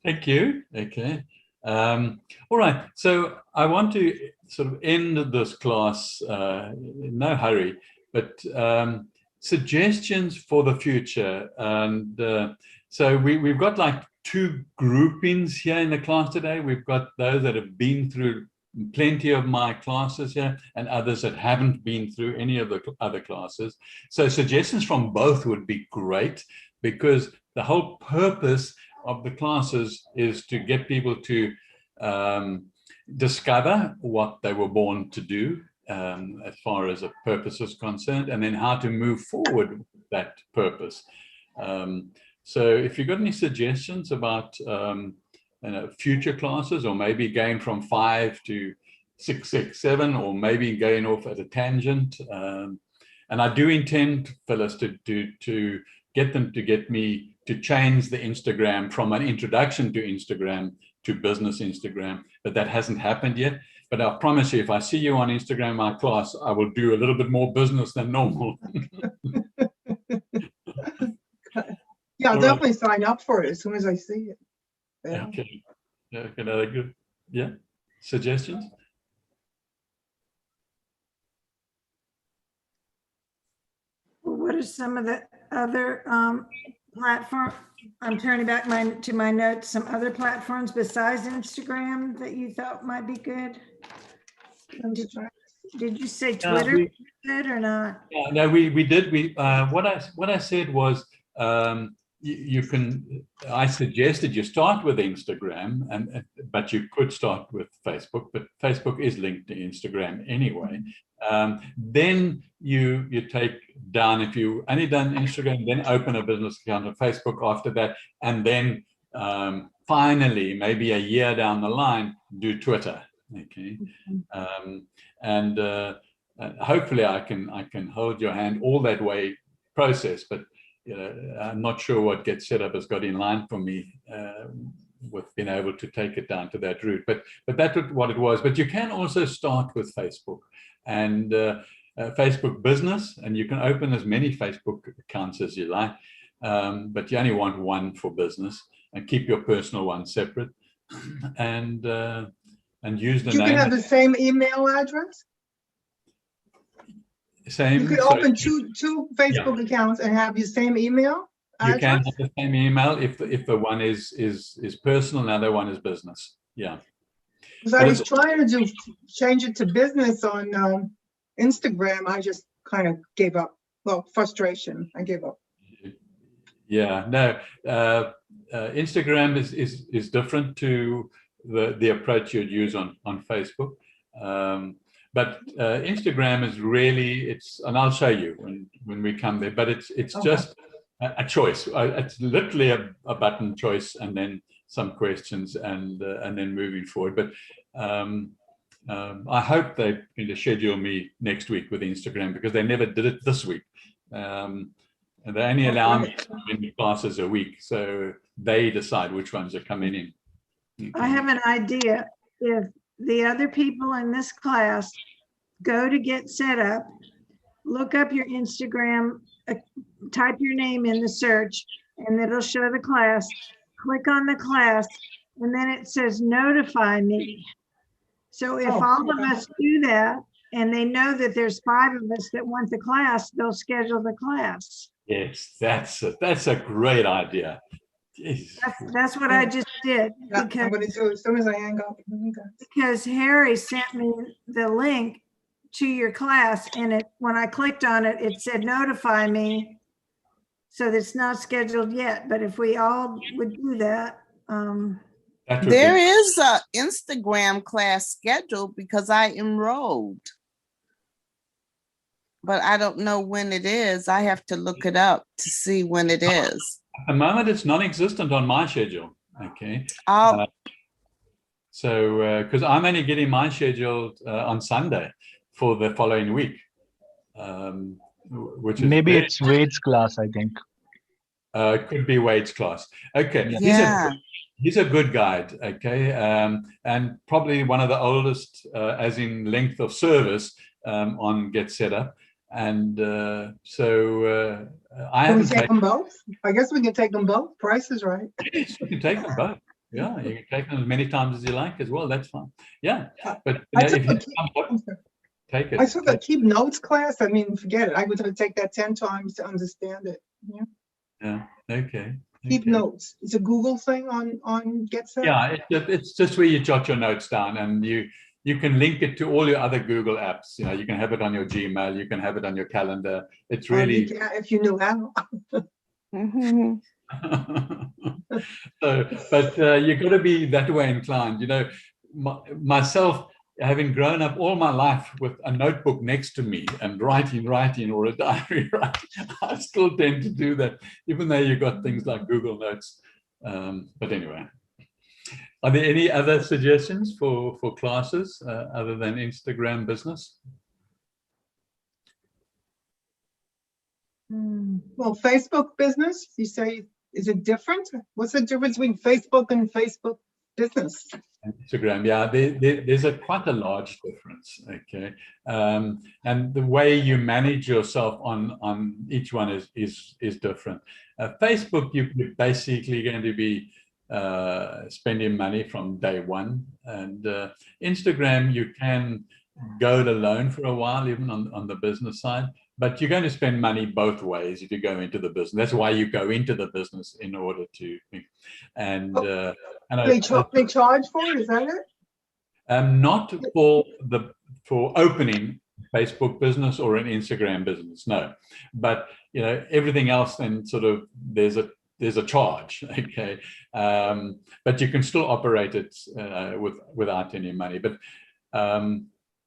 thank you. Okay, all right. So I want to sort of end this class in no hurry, but suggestions for the future. And so we've got like two groupings here in the class today. We've got those that have been through plenty of my classes here and others that haven't been through any of the other classes. So suggestions from both would be great, because the whole purpose of the classes is to get people to discover what they were born to do as far as a purpose is concerned, and then how to move forward with that purpose. So if you've got any suggestions about you know, future classes, or maybe going from 5 to 6, 6, 7, or maybe going off at a tangent. And I do intend, Phyllis, to get them to get me to change the Instagram from an introduction to Instagram to business Instagram, but that hasn't happened yet. But I promise you, if I see you on Instagram, my class, I will do a little bit more business than normal. Yeah, I'll All right. definitely sign up for it as soon as I see it. Yeah. Okay. Okay, no, good. Yeah. Suggestions? What are some of the other platform? I'm turning back to my notes, some other platforms besides Instagram that you thought might be good? Did you say Twitter good or not? Yeah, no, we did. What I said was you can. I suggested you start with Instagram, but you could start with Facebook. But Facebook is linked to Instagram anyway. Then you take down, if you only done Instagram, then open a business account on Facebook after that, and then finally, maybe a year down the line, do Twitter. Okay, and hopefully I can hold your hand all that way process, but I'm not sure what Get Set Up has got in line for me with being able to take it down to that route. But that's what it was. But you can also start with Facebook and Facebook Business, and you can open as many Facebook accounts as you like, but you only want one for business, and keep your personal one separate, and use the You name. can have the same email address? Same. You could open two Facebook accounts and have your same email You address? can have the same email if the one is personal, and the other one is business. Yeah. Because I was trying to change it to business on Instagram. I just kind of gave up. Well, frustration. I gave up. Yeah. No. Instagram is different to the approach you'd use on Facebook. But Instagram is really, and I'll show you when we come there, but it's okay. Just a choice. It's literally a button choice, and then some questions, and then moving forward. But I hope they're going to schedule me next week with Instagram, because they never did it this week. And they only allow me so many classes a week, so they decide which ones are coming in. I have an idea. If the other people in this class go to Get Set Up, look up your Instagram, type your name in the search, and it'll show the class. Click on the class, and then it says notify me. So if Oh, all of okay. us do that, and they know that there's 5 of us that want the class, they'll schedule the class. Yes, that's a great idea. Jeez. That's what I just did, Yeah, I'm because gonna do it as soon as I hang up. because Harry sent me the link to your class, and when I clicked on it, it said notify me. So it's not scheduled yet, but if we all would do that, That would There be, is a Instagram class scheduled because I enrolled. But I don't know when it is. I have to look it up to see when it is. at the moment, it's non-existent on my schedule. Okay. Oh, So, because I'm only getting mine scheduled on Sunday for the following week, which is Maybe very- it's Wade's class, I think. could be Wade's class. Okay, yeah. he's a good guide. Okay, and probably one of the oldest, as in length of service, on Get Set Up. And so I Can we haven't take taken. them both? I guess we can take them both. Price is right. Yes, you can take them both. Yeah, you can take them as many times as you like as well. That's fine. Yeah, but I if took you a keep- I'm sorry. take it. I took a keep notes class. I mean, forget it. I would have to take that 10 times to understand it. Yeah. Yeah. Okay. Keep okay. notes. It's a Google thing on Get Set. Yeah, it's just where you jot your notes down, and you can link it to all your other Google apps. You know, you can have it on your Gmail, you can have it on your calendar. It's really If you knew how. Mhm. so, but you've got to be that way inclined. You know, myself, having grown up all my life with a notebook next to me and writing, or a diary, right? I still tend to do that, even though you've got things like Google Notes. But anyway, are there any other suggestions for classes other than Instagram business? Well, Facebook business, you say, is it different? What's the difference between Facebook and Facebook business? Instagram, yeah, there's quite a large difference. Okay, and the way you manage yourself on each one is different. Facebook, you're basically going to be spending money from day one, and Instagram, you can go it alone for a while, even on the business side. But you're going to spend money both ways if you go into the business. That's why you go into the business, in order to, and They charge for it, is that it? not for opening Facebook business or an Instagram business, no. But you know, everything else, then sort of there's a charge, okay. But you can still operate it without any money. But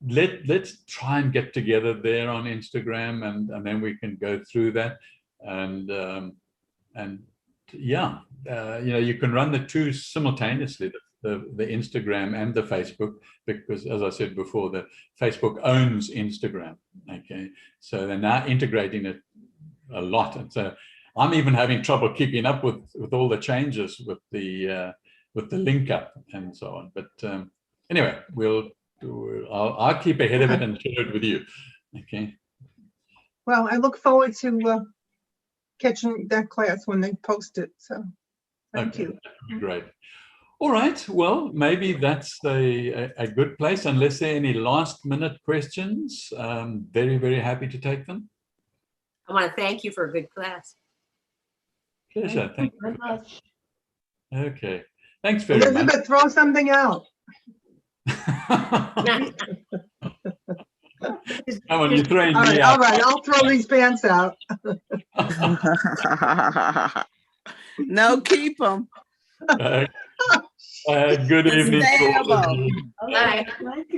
let's try and get together there on Instagram, and then we can go through that, and yeah, you know, you can run the two simultaneously, the Instagram and the Facebook, because as I said before, the Facebook owns Instagram. Okay, so they're now integrating it a lot, and so I'm even having trouble keeping up with all the changes with the link up and so on. But anyway, I'll keep ahead of it and share it with you. Okay. Well, I look forward to catching that class when they post it, so thank Okay, you. great. All right. Well, maybe that's a good place. Unless there are any last minute questions, very, very happy to take them. I want to thank you for a good class. Pleasure. Thank you. Very much. Okay. Thanks very much. Elizabeth, throw something out. Come on, you're throwing All me right, out. I'll throw these pants out. No, keep them. Good evening. to all of you. Bye. Bye.